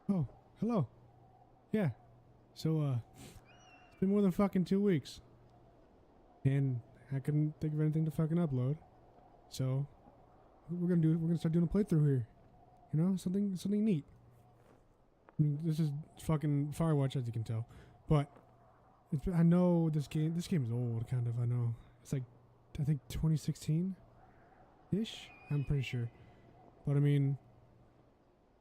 Oh, hello. Yeah. So, it's been more than fucking 2 weeks. And I couldn't think of anything to fucking upload. So, we're gonna start doing a playthrough here. You know, something neat. I mean, this is fucking FIREWATCH, as you can tell. But, I know this game is old, kind of, I know. It's like, I think 2016-ish? I'm pretty sure. But I mean,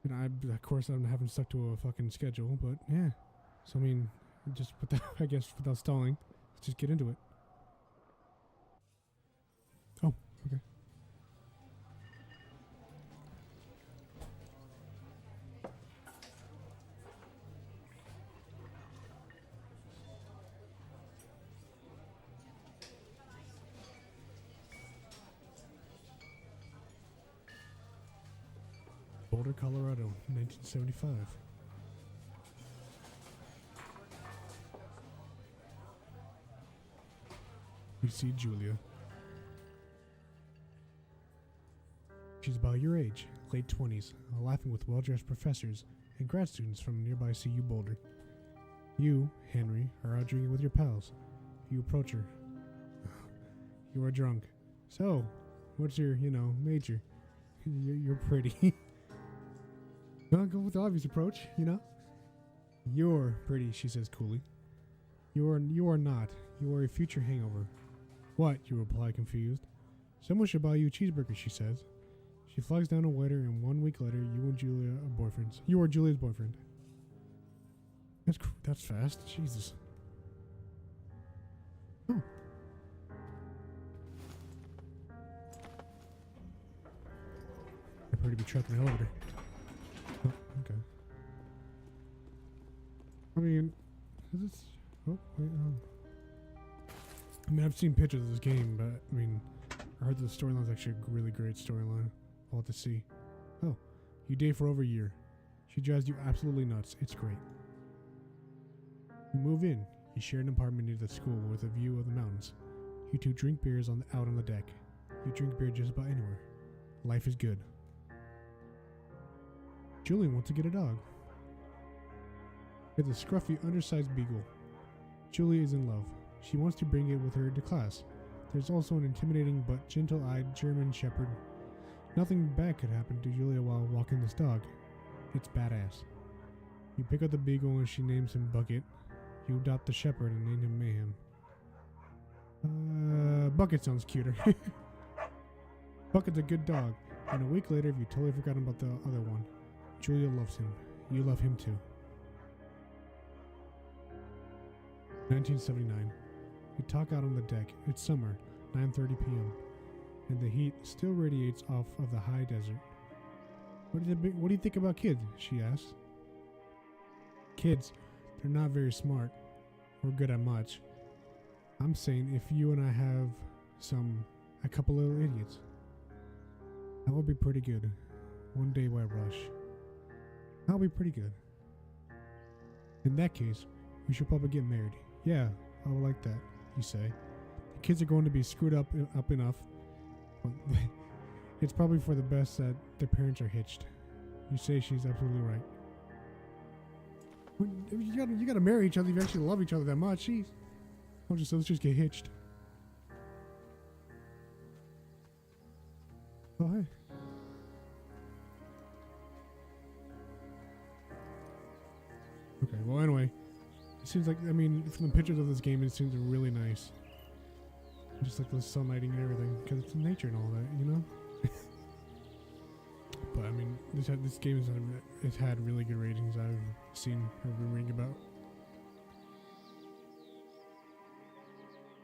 of course, I haven't stuck to a fucking schedule, but yeah. So I mean, just without, I guess, without stalling, let's just get into it. Oh, okay. Boulder, Colorado, 1975. We see Julia. She's about your age, late 20s, laughing with well-dressed professors and grad students from nearby CU Boulder. You, Henry, are out drinking with your pals. You approach her. You are drunk. So, what's your, major? You're pretty. Well, go with the obvious approach, you know? You're pretty, she says coolly. You are not. You are a future hangover. What? You reply, confused. Someone should buy you a cheeseburger, she says. She flags down a waiter, and 1 week later, you and Julia are boyfriends. You are Julia's boyfriend. That's fast. Jesus. Oh. I'd pretty be trapped in the elevator. Oh, okay. I mean, is this... Oh, wait, I mean, I've seen pictures of this game, but, I mean, I heard the storyline's actually a really great storyline. I'll have to see. Oh, you date for over a year. She drives you absolutely nuts. It's great. You move in. You share an apartment near the school with a view of the mountains. You two drink beers out on the deck. You drink beer just about anywhere. Life is good. Julie wants to get a dog. It's a scruffy, undersized beagle. Julie is in love. She wants to bring it with her to class. There's also an intimidating but gentle-eyed German shepherd. Nothing bad could happen to Julia while walking this dog. It's badass. You pick up the beagle and she names him Bucket. You adopt the shepherd and name him Mayhem. Bucket sounds cuter. Bucket's a good dog. And a week later, you totally forgotten about the other one. Julia loves him. You love him too. 1979. You talk out on the deck. It's summer, 9:30 p.m. and the heat still radiates off of the high desert. What do you think about kids? She asks. Kids, they're not very smart or good at much. I'm saying if you and I have a couple little idiots, that would be pretty good. One day White Rush. That'll be pretty good. In that case, we should probably get married. Yeah, I would like that, you say. The kids are going to be screwed up enough. It's probably for the best that their parents are hitched. You say she's absolutely right. You gotta marry each other if you actually love each other that much. Jeez. Let's just get hitched. Oh, hey. Okay, well, anyway. It seems like, I mean, from the pictures of this game, it seems really nice. Just like the sunlighting and everything, because it's nature and all that, you know? But, I mean, this game has had really good ratings I've seen or been reading about.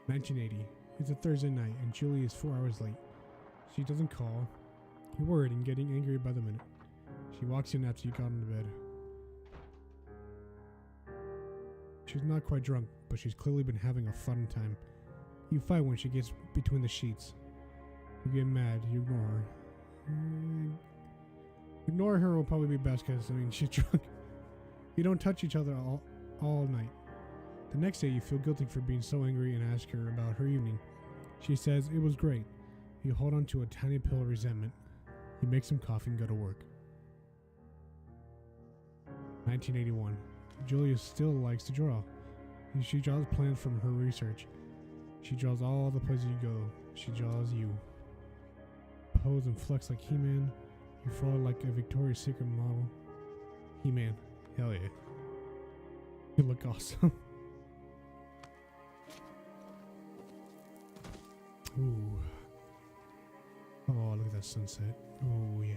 1980. It's a Thursday night, and Julie is 4 hours late. She doesn't call. You're worried and getting angry by the minute. She walks in after you got into bed. She's not quite drunk, but she's clearly been having a fun time. You fight when she gets between the sheets. You get mad, you ignore her. Ignore her will probably be best because, I mean, she's drunk. You don't touch each other all night. The next day, you feel guilty for being so angry and ask her about her evening. She says, it was great. You hold on to a tiny pill of resentment. You make some coffee and go to work. 1981. Julia still likes to draw. She draws plans from her research. She draws all the places you go. She draws you. Pose and flex like He-Man. You follow like a Victoria's Secret model. He-Man. Hell yeah. You look awesome. Ooh. Oh, look at that sunset. Oh, yeah.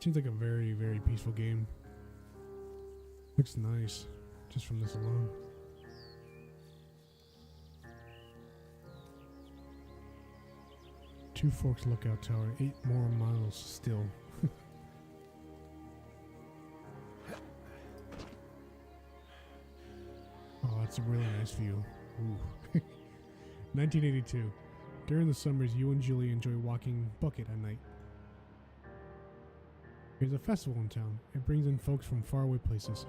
Seems like a very, very peaceful game. Looks nice, just from this alone. Two Forks Lookout Tower, 8 more miles still. Oh, that's a really nice view. Ooh. 1982. During the summers, you and Julie enjoy walking Bucket at night. There's a festival in town. It brings in folks from faraway places.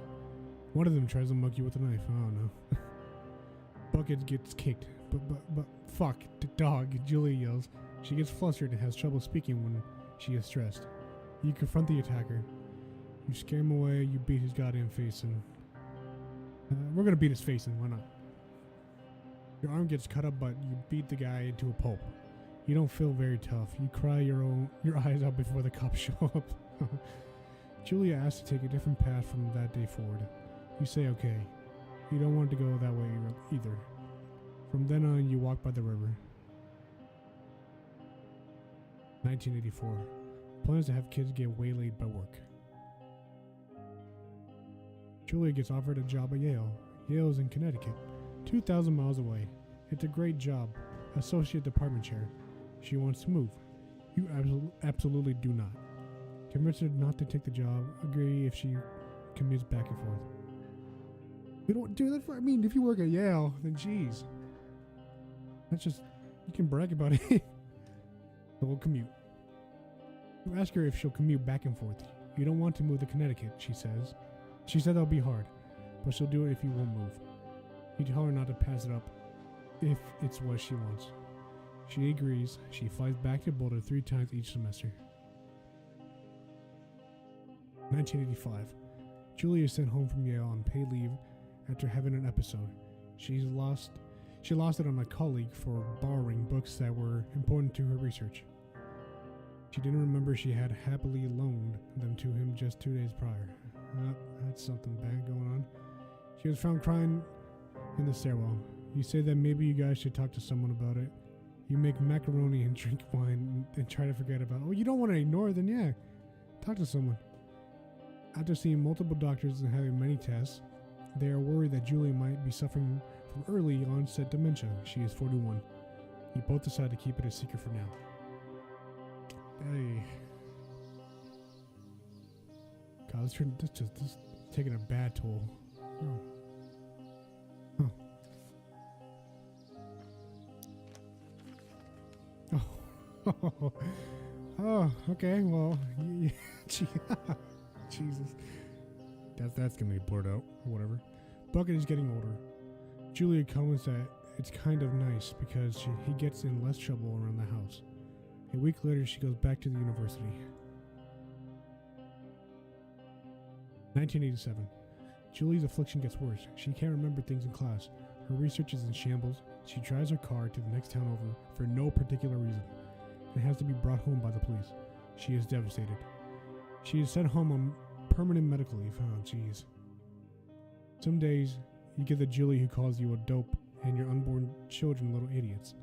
One of them tries to mug you with a knife. Oh no. Bucket gets kicked. But fuck, the dog, Julie yells. She gets flustered and has trouble speaking when she is stressed. You confront the attacker. You scare him away, you beat his goddamn face in. We're gonna beat his face in, why not? Your arm gets cut up, but you beat the guy into a pulp. You don't feel very tough. You cry your eyes out before the cops show up. Julia asks to take a different path from that day forward. You say okay. You don't want to go that way either. From then on, you walk by the river. 1984. Plans to have kids get waylaid by work. Julia gets offered a job at Yale. Yale is in Connecticut, 2,000 miles away. It's a great job. Associate department chair. She wants to move. You absolutely do not. Convince her not to take the job. Agree if she commutes back and forth. You don't do that for, I mean, if you work at Yale, then geez. That's just, you can brag about it. So we'll commute. You ask her if she'll commute back and forth. You don't want to move to Connecticut, she says. She said that'll be hard, but she'll do it if you won't move. You tell her not to pass it up if it's what she wants. She agrees. She flies back to Boulder 3 times each semester. 1985. Julia is sent home from Yale on paid leave after having an episode. She lost it on a colleague for borrowing books that were important to her research. She didn't remember she had happily loaned them to him just 2 days prior. That's something bad going on. She was found crying in the stairwell. You say that maybe you guys should talk to someone about it. You make macaroni and drink wine and try to forget about it. Oh, you don't want to ignore it, then yeah. Talk to someone. After seeing multiple doctors and having many tests, they are worried that Julia might be suffering from early onset dementia. She is 41. You both decide to keep it a secret for now. Hey. God, this just taking a bad toll. Oh. Huh. Oh. Oh, okay, well, Jesus. That's gonna be blurred out, or whatever. Bucket is getting older. Julia comments that it's kind of nice because he gets in less trouble around the house. A week later, she goes back to the university. 1987. Julie's affliction gets worse. She can't remember things in class. Her research is in shambles. She drives her car to the next town over for no particular reason and has to be brought home by the police. She is devastated. She is sent home on permanent medical leave. Oh, jeez. Some days, you get the Julie who calls you a dope and your unborn children little idiots.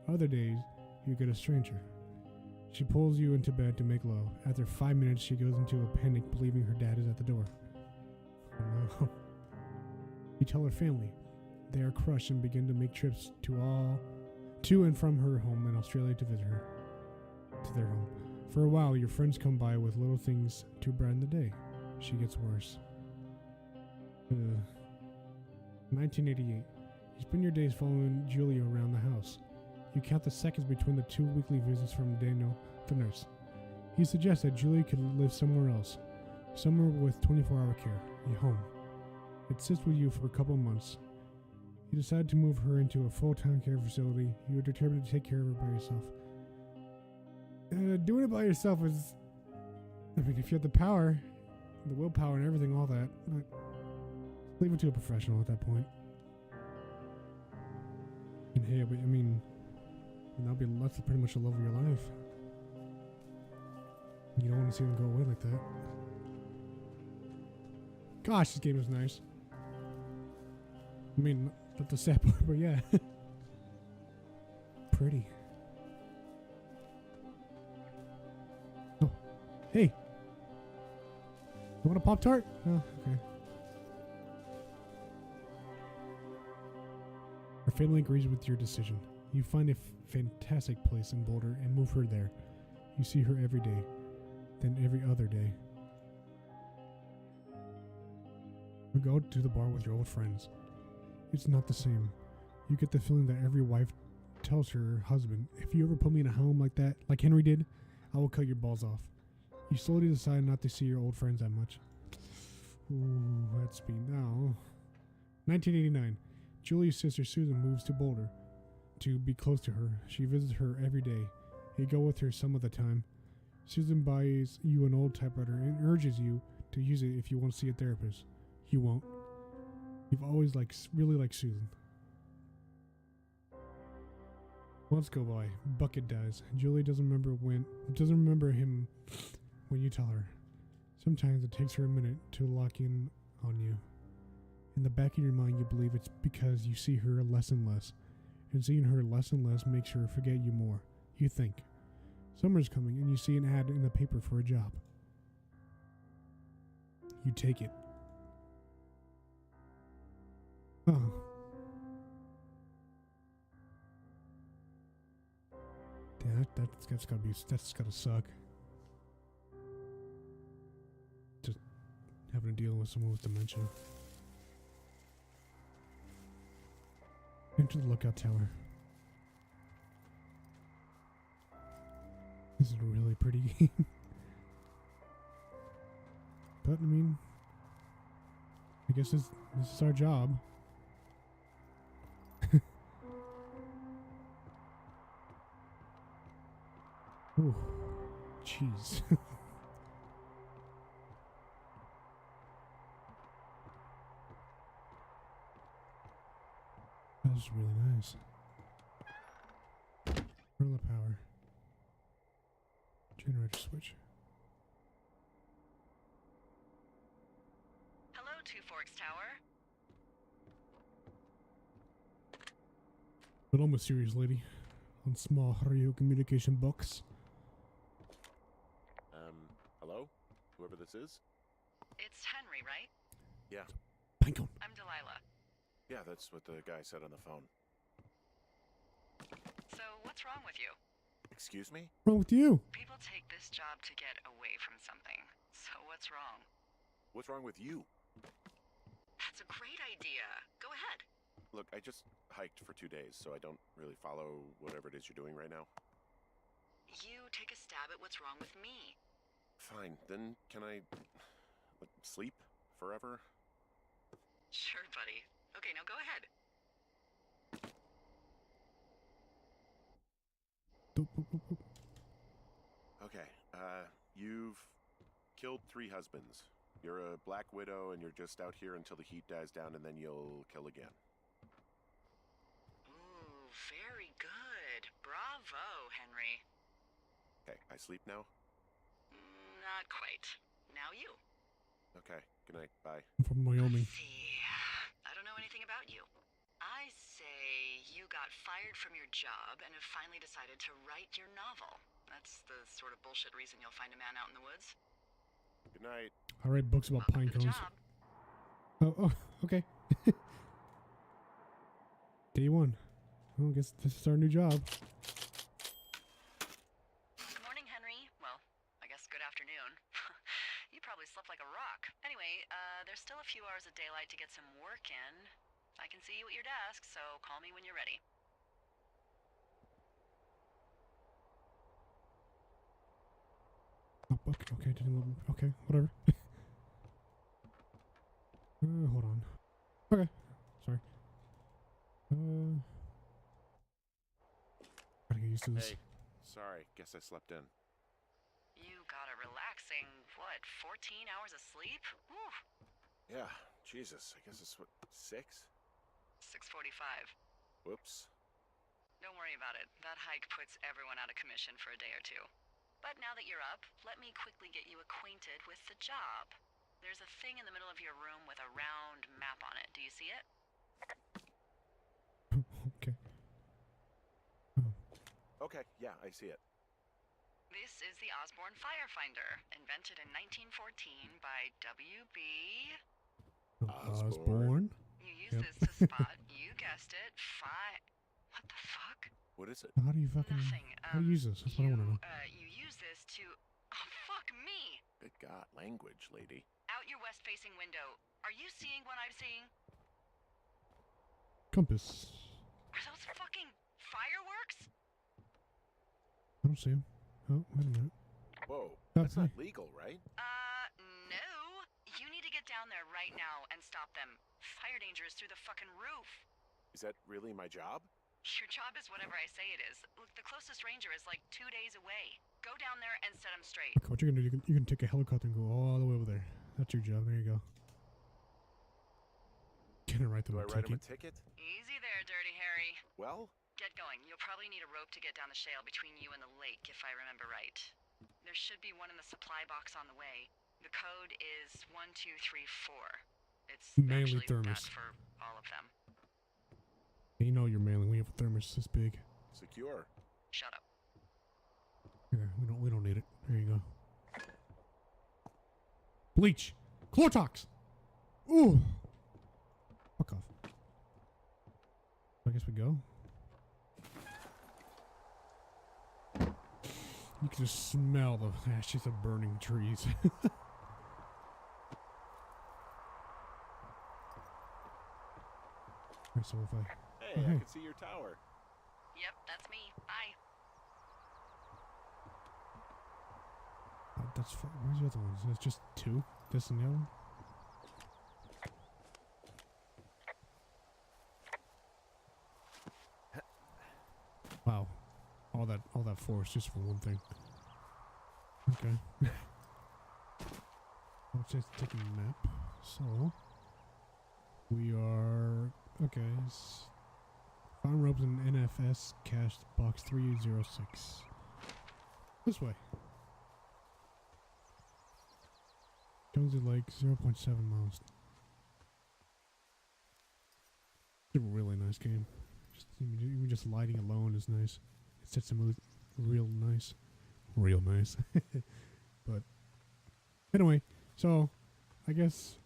Other days, you get a stranger. She pulls you into bed to make love. After 5 minutes, she goes into a panic, believing her dad is at the door. Oh no. You tell her family. They are crushed and begin to make trips to and from her home in Australia to visit her. To their home. For a while, your friends come by with little things to brighten the day. She gets worse. 1988. You spend your days following Julia around the house. You count the seconds between the 2 weekly visits from Daniel, the nurse. He suggests that Julia could live somewhere else, somewhere with 24-hour care, a home. It sits with you for a couple months. You decide to move her into a full-time care facility. You are determined to take care of her by yourself. Doing it by yourself is I mean, if you have the power, the willpower and everything, all that, but leave it to a professional at that point. And hey, I mean, that's pretty much the love of your life. You don't want to see them go away like that. Gosh, this game is nice. I mean, not the sad part, but yeah. Pretty. Oh, hey. You want a Pop-Tart? Oh, okay. Her family agrees with your decision. You find a fantastic place in Boulder and move her there. You see her every day, then every other day. You go to the bar with your old friends. It's not the same. You get the feeling that every wife tells her husband, if you ever put me in a home like that, like Henry did, I will cut your balls off. You slowly decide not to see your old friends that much. Ooh, let's be now. 1989. Julie's sister Susan moves to Boulder to be close to her. She visits her every day. You go with her some of the time. Susan buys you an old typewriter and urges you to use it if you want to see a therapist. You won't. You've always really liked Susan. Months go by. Bucket dies. Julie doesn't remember him when you tell her. Sometimes it takes her a minute to lock in on you. In the back of your mind, you believe it's because you see her less and less. And seeing her less and less makes her forget you more. You think. Summer's coming and you see an ad in the paper for a job. You take it. Oh. Yeah, that's gotta suck. Just having to deal with someone with dementia. Enter the lookout tower. This is a really pretty game. But I mean, I guess this is our job. Ooh, jeez. That was really nice. Turn the power. Generator switch. Hello, Two Forks Tower. Hello, mysterious lady. On small radio communication box. Hello? Whoever this is? It's Henry, right? Yeah. Pinecone. I'm Delilah. Yeah, that's what the guy said on the phone. So, what's wrong with you? Excuse me? What's wrong with you? People take this job to get away from something. So, what's wrong? What's wrong with you? That's a great idea. Go ahead. Look, I just hiked for 2 days, so I don't really follow whatever it is you're doing right now. You take a stab at what's wrong with me. Fine, then can I sleep forever? Sure, buddy. Okay, now go ahead. Okay, you've killed 3 husbands. You're a black widow and you're just out here until the heat dies down and then you'll kill again. Ooh, very good. Bravo, Henry. Okay, I sleep now? Not quite. Now you. Okay, good night, bye. I'm from Wyoming. Let's see. I don't know anything about you. I say you got fired from your job and have finally decided to write your novel. That's the sort of bullshit reason you'll find a man out in the woods. Good night. I read books about pine Welcome to the cones. job. Oh, okay. Day 1. Well, I guess this is our new job. Good morning, Henry. Well, I guess good afternoon. You probably slept like a rock. Anyway, there's still a few hours of daylight to get some work in. I can see you at your desk, so call me when you're ready. Oh, okay, okay, whatever. Hold on. Okay, sorry. Gotta get used to this. Hey, sorry, guess I slept in. You got a relaxing, what, 14 hours of sleep? Whew. Yeah, Jesus, I guess it's what, 6? 6:45. Whoops. Don't worry about it. That hike puts everyone out of commission for a day or two. But now that you're up, let me quickly get you acquainted with the job. There's a thing in the middle of your room with a round map on it. Do you see it? Okay. Okay, yeah, I see it. This is the Osborne Firefinder, invented in 1914 by W.B. Osborne. You use Yep. this to spot, you guessed it, What the fuck? What is it? How do you fucking... Nothing. How do you use this? That's what I want to know. You use this to... Oh, fuck me! Good God, language, lady. Out your west-facing window. Are you seeing what I'm seeing? Compass. Are those fucking fireworks? I don't see him. Oh, wait a minute. Whoa, That's that's not me. legal, right? No. You need to get down there right now and stop them. Fire danger is through the fucking roof. Is that really my job? Your job is whatever I say it is. Look, the closest ranger is like 2 days away. Go down there and set him straight. Okay, what you're gonna do? You can take a helicopter and go all the way over there. That's your job. There you go. Can I write them Do a I write him a ticket? ticket? Easy there, Dirty Harry. Well, Get going. You'll probably need a rope to get down the shale between you and the lake, if I remember right. There should be one in the supply box on the way. The code is 1234. It's Mainly actually thermos. that for all of them. You know you're mailing. We have a thermos this big. secure. Shut up. Here, we don't need it. There you go. Bleach. Clorox. Ooh. Fuck off. I guess we go. You can just smell the ashes of burning trees. Alright, so if I... Hey, hey. I can see your tower. Yep, that's me. Bye. That's fine. Where's the other ones? It's just 2? This and the other one? Wow. All that force just for one thing. Okay. Let's just take a map. So we are okay. Found ropes in NFS cache box 306. This way. Jonesy Lake, 0.7 miles. It's a really nice game. Even just lighting alone is nice. It sets the mood real nice. Real nice. But anyway, so I guess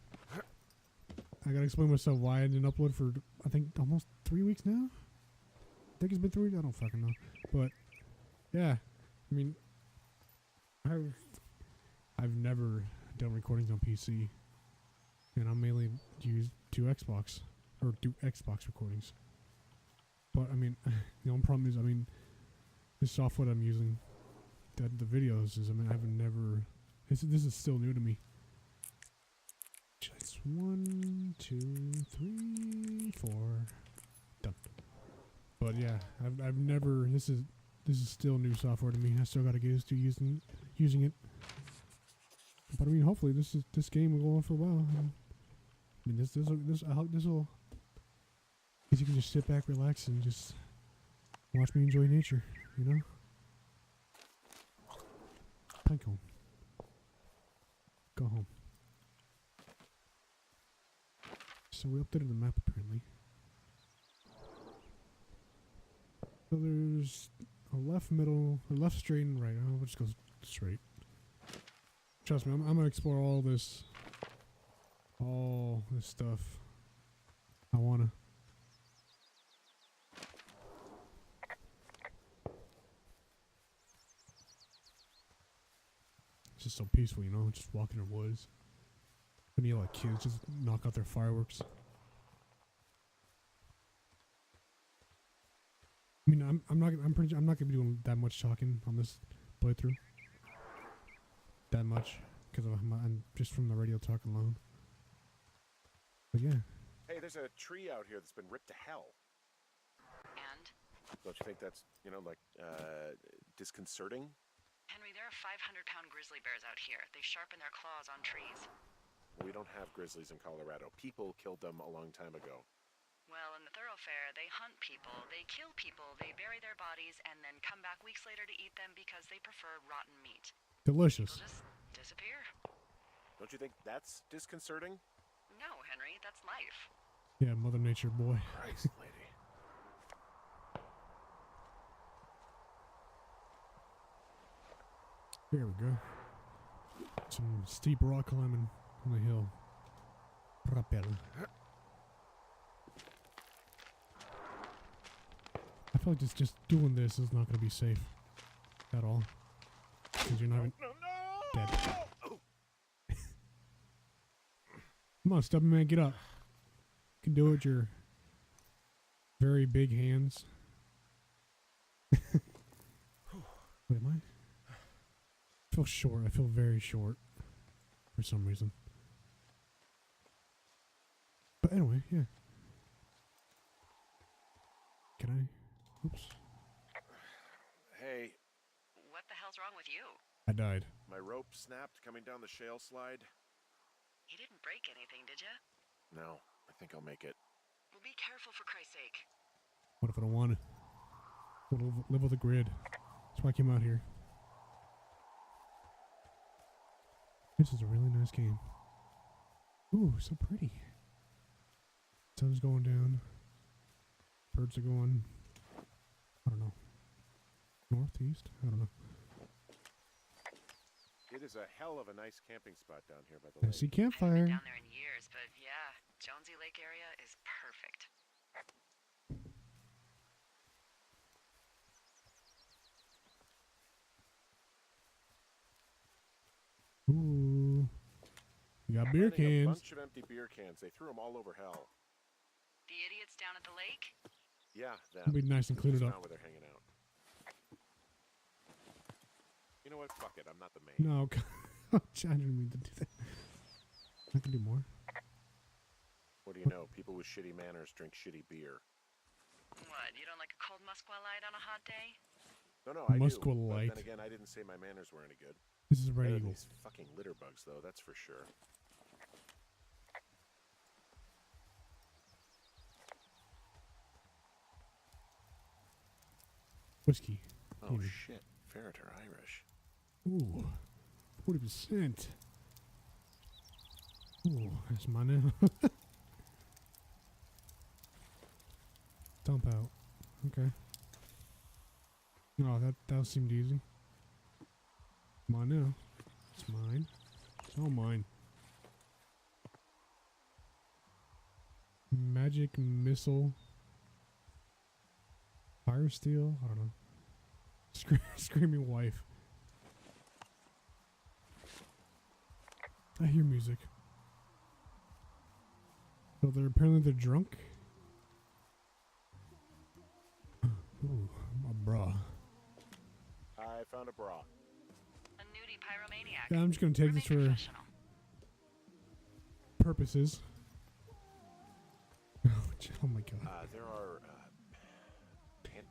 I gotta explain myself why I didn't upload for I think almost 3 weeks now. I think it's been 3 weeks. I don't fucking know. But yeah, I mean, I've never done recordings on PC, and I mainly do Xbox recordings. But I mean, the only problem is, I mean, the software I'm using, the videos is, I mean, I've never. This is still new to me. Just 1, 2, 3, 4, done. But yeah, I've never. This is still new software to me. I still got to get used to using it. But I mean, hopefully this game will go on for a while. I mean, this will. You can just sit back, relax, and just watch me enjoy nature. You know. Pike home. Go home. So we updated the map apparently. So there's a left, middle, or left, straight, and right. We'll just go straight. Trust me, I'm gonna explore all this stuff. I wanna. It's just so peaceful, you know, just walking in the woods. When you like kids just knock out their fireworks. I mean, I'm not gonna be doing that much talking on this playthrough. That much, because I'm just from the radio talk alone. But yeah. Hey, there's a tree out here that's been ripped to hell. And? Don't you think that's, like, disconcerting? Henry, there are 500-pound grizzly bears out here. They sharpen their claws on trees. We don't have grizzlies in Colorado. People killed them a long time ago. Well, in the thoroughfare, they hunt people, they kill people, they bury their bodies, and then come back weeks later to eat them because they prefer rotten meat. Delicious. They'll just disappear. Don't you think that's disconcerting? No, Henry, that's life. Yeah, Mother Nature, boy. Christ, lady. There we go. Some steep rock climbing on the hill. Rappel. I feel like just doing this is not going to be safe at all. Because you're not even dead. Come on, stubborn man, get up. You can do it with your very big hands. Wait, am I? I feel short. I feel very short for some reason. But anyway, yeah. Can I? Oops. Hey. What the hell's wrong with you? I died. My rope snapped coming down the shale slide. You didn't break anything, did you? No, I think I'll make it. Well, be careful for Christ's sake. What if I don't want to? I want to live with a grid. That's why I came out here. This is a really nice game. Ooh, so pretty. Sun's going down. Birds are going, I don't know, northeast? I don't know. It is a hell of a nice camping spot down here by the I lake. see I haven't been campfire. down there in years, but yeah, Jonesy Lake area is perfect. Ooh. We got beer Finding a cans. bunch of empty beer cans. They threw them all over hell. The idiots down at the lake? Yeah, It'll them. be nice and clean it Just up. not where they're hanging out. You know what? Fuck it. I'm not the main. No, I didn't mean to do that. I can do more. What do you know? People with shitty manners drink shitty beer. What, you don't like a cold Musqualite on a hot day? No, I do. Musqualite. But then again, I didn't say my manners were any good. This is Red Better than Eagle. these fucking litter bugs, though. That's for sure. Whiskey. Oh shit! Ferret are Irish. Ooh. 40%. Ooh, that's mine now. Dump out. Okay. Oh, that seemed easy. Mine now. It's mine. It's all mine. Magic missile. Fire steel? I don't know. Screaming wife. I hear music. So they're drunk. Ooh, a bra. I found a bra. A nudie pyromaniac. Yeah, I'm just gonna take this for Professional. purposes. Oh my god. There are.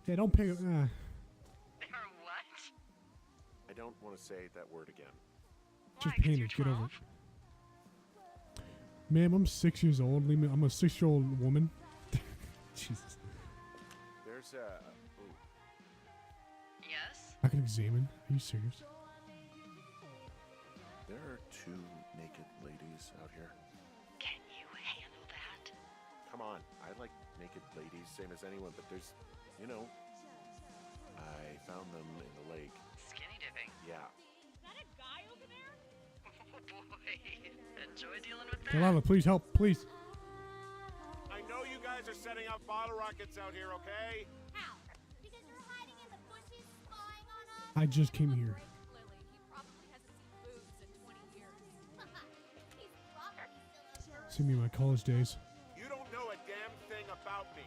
Yeah, don't pick. Or what? I don't want to say that word again. Just Why, 'cause paint you're it. Get over 12? it. Ma'am, I'm 6 years old. Leave me. I'm a 6-year-old woman. Jesus. There's a. Ooh. Yes? I can examine. Are you serious? There are 2 naked ladies out here. Can you handle that? Come on, I like naked ladies, same as anyone, but there's, you know, I found them in the lake. Skinny dipping. Yeah. Is that a guy over there? Oh boy. Enjoy dealing with that. Kalala, please help, please. I know you guys are setting up bottle rockets out here, okay? How? Because you're hiding in the bushes spying on us? I just came here. Lily, he probably hasn't seen boobs in 20 years. He's probably still over. See me in my college days. You don't know a damn thing about me.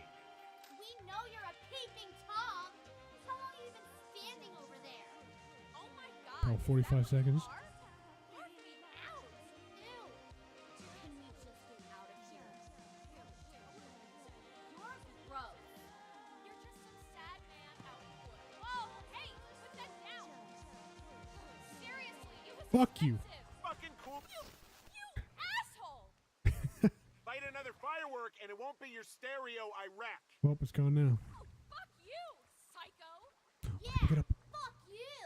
We know you're a peeping Tom. How long have you been standing over there? Oh my god. Oh, 45 seconds. Get me out. Ew. Can we just get out of here? You're gross. You're just some sad man out of wood. Whoa, hey, put that down. Fuck you. Fucking cool. You asshole! Light another firework and it won't be your stereo I wreck. Well, it's gone now. Oh, fuck you, psycho! Pick it up. Fuck you!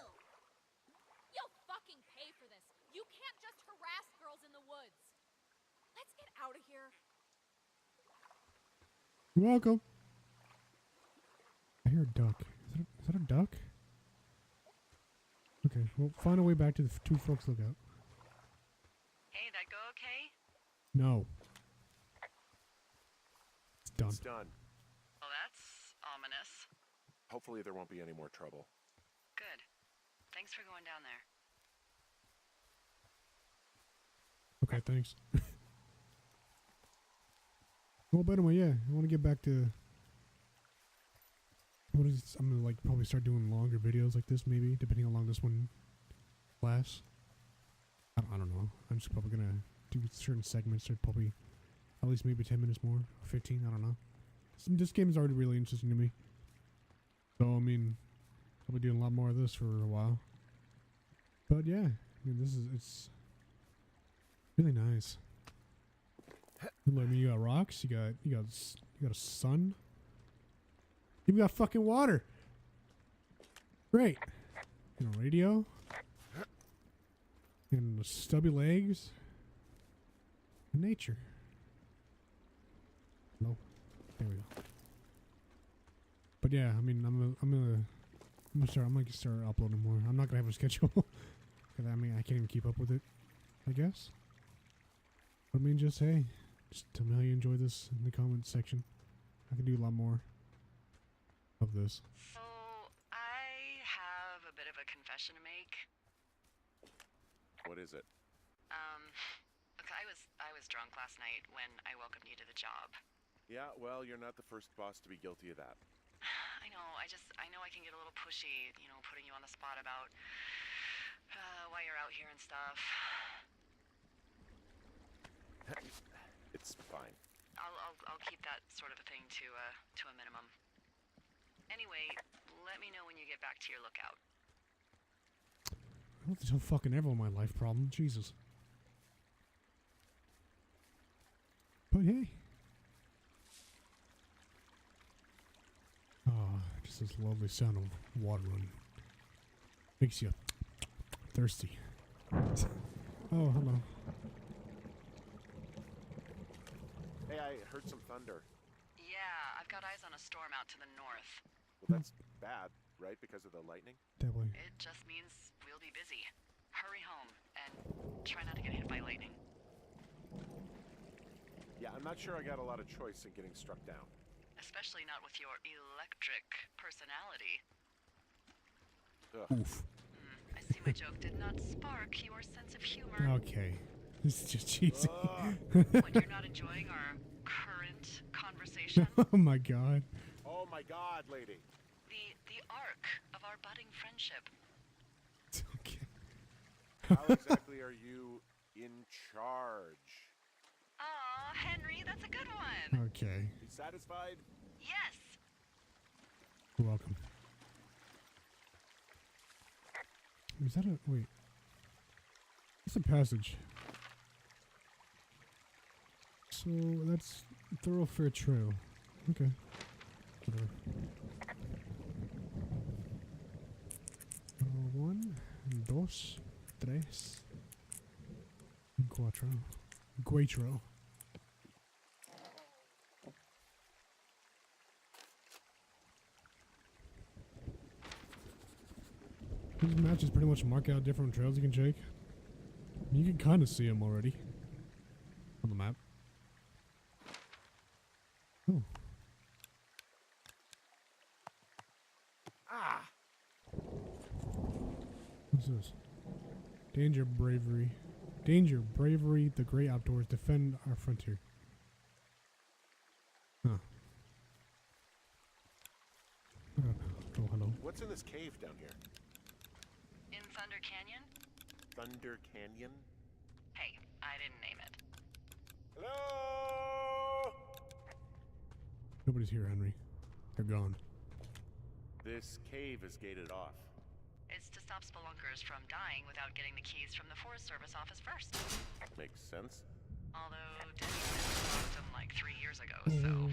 You'll fucking pay for this. You can't just harass girls in the woods. Let's get out of here. You're welcome. I hear a duck. Is that a duck? Okay, well, find a way back to the Two Forks Lookout. Hey, that go okay? No. It's done. It's done. Well, that's ominous. Hopefully there won't be any more trouble. Good. Thanks for going down there. Okay, thanks. Well, but anyway, yeah, I want to get back to... What is I'm gonna like probably start doing longer videos like this, maybe, depending on how long this one lasts. I don't know. I'm just probably gonna do certain segments that probably at least maybe 10 minutes more, 15, I don't know. This game is already really interesting to me. So, I mean, I'll be doing a lot more of this for a while. But yeah, I mean, it's really nice. I mean, you got rocks, you got a sun. You got fucking water. Great. And a radio. And stubby legs. And nature. No. There we go. But yeah, I mean, I'm gonna start uploading more. I'm not gonna have a schedule. Cause I mean, I can't even keep up with it, I guess. But I mean, just hey, just tell me how you enjoy this in the comments section. I can do a lot more of this. So, I have a bit of a confession to make. What is it? Look, I was drunk last night when I welcomed you to the job. Yeah, well, you're not the first boss to be guilty of that. I know, I know I can get a little pushy, you know, putting you on the spot about why you're out here and stuff. It's fine. I'll keep that sort of a thing to a minimum. Anyway, let me know when you get back to your lookout. I don't have to tell fucking everyone my life problem. Jesus. But hey. Ah, just this lovely sound of water running. Makes you thirsty. Oh, hello. Hey, I heard some thunder. Yeah, I've got eyes on a storm out to the north. Well, that's bad, right? Because of the lightning? That way. It just means we'll be busy. Hurry home and try not to get hit by lightning. Yeah, I'm not sure I got a lot of choice in getting struck down. Especially not with your electric personality. Ugh. Oof. I see my joke did not spark your sense of humor. Okay. This is just cheesy. When you're not enjoying our current conversation. Oh my god. Oh my god, lady. The arc of our budding friendship. Okay. How exactly are you in charge? Aw, Henry, that's a good one. Okay. You satisfied? Yes. You're welcome. Is that a... wait. It's a passage. So, that's Thoroughfare Trail. Okay. Whatever. 1, 2, 3, 4. Cuatro. These matches pretty much mark out different trails you can take. You can kind of see them already on the map. Oh. Ah! What's this? Danger, bravery. Danger, bravery, the great outdoors, defend our frontier. Huh. Oh, hello. What's in this cave down here? In Thunder Canyon? Thunder Canyon? Hey, I didn't name it. Hello? Nobody's here, Henry. They're gone. This cave is gated off. It's to stop spelunkers from dying without getting the keys from the Forest Service office first. Makes sense. Although Denny locked them like 3 years ago, so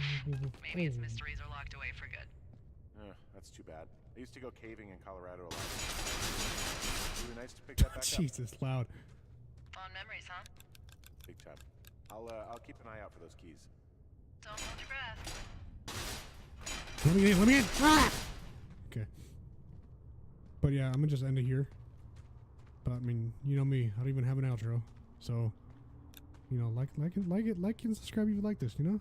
maybe its mysteries are locked away for good. That's too bad. I used to go caving in Colorado a lot. Really nice to pick that back up. Jesus, loud. Fond memories, huh? Big time. I'll keep an eye out for those keys. Don't hold your breath. Let me in, let me in! Ah! Okay. But yeah, I'm gonna just end it here. But I mean, you know me, I don't even have an outro. So, you know, like and subscribe if you like this, you know?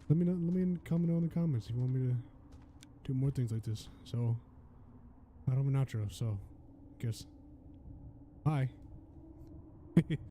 Let me comment in the comments if you want me to do more things like this. So, I don't have an outro, so guess bye.